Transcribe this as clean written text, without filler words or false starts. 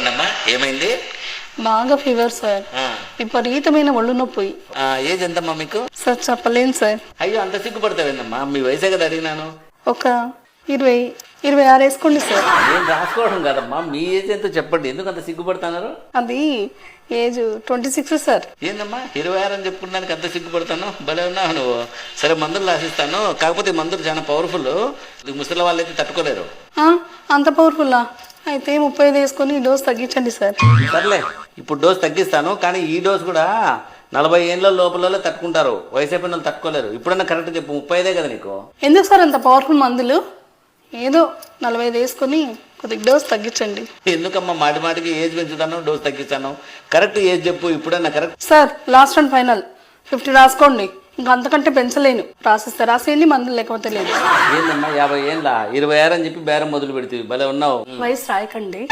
చెప్పండి అమ్మా, ఏమైంది? బాగా ఫీవర్ సార్, విపరీతమైన ఒళ్ళు నొప్పి. ఏజ్ ఎంతమ్మా మీకు? సార్ చెప్పలేను సార్. అయ్యో, అంత సిగ్గుపడతావేందమ్మా? మీ వయసే కదా అడిగినాను. ఒక 26 వేసుకోండి సార్. నేను రాసుకోవడం కదమ్మా, మీ ఏజ్ ఎంతో చెప్పండి. ఎందుకు అంత సిగ్గుపడుతున్నారు? అది ఏజ్ 26 సార్. ఏందమ్మా 26 అని చెప్పుకున్నానికి అంత సిగ్గుపడతాను? భలే ఉన్నావు నువ్వు. సరే, మందులు రాసిస్తాను. కాకపోతే ఈ మందులు చాలా పవర్ఫుల్, ముసలి వాళ్ళు అయితే తట్టుకోలేరు. అంత పవర్ఫుల్లా? అయితే 35 వేసుకొని డోస్ తగ్గించండి సార్. సర్లే, ఇప్పుడు డోస్ తగ్గిస్తాను. కానీ ఈ డోస్ కూడా 40 ఏళ్ళ లోపల తట్టుకుంటారు, వయసు అయిపోయిన వాళ్ళు తట్టుకోలేరు. ఇప్పుడన్నా కరెక్ట్ చెప్పు, 35 కదా నీకు? ఎందుకు సార్ అంత పవర్ఫుల్ మందులు? ఏదో 45 వేసుకొని కొద్దిగా డోస్ తగ్గించండి. ఎందుకమ్మా మాటి మాటికి ఏజ్ పెంచుతాను, డోస్ తగ్గిస్తాను? కరెక్ట్ ఏజ్ చెప్పు ఇప్పుడన్నా. Correct sir, last and final 50 రాసుకోండి. ఇంకా అంతకంటే పెంచలేను. రాసిస్తే రాసేయండి, మందులు లేకపోతే లేదు. ఏందమ్మా 50 ఏళ్ళ 26 అని చెప్పి బేరం మొదలు పెడితే భలే ఉన్నావు. వయసు రాయకండి.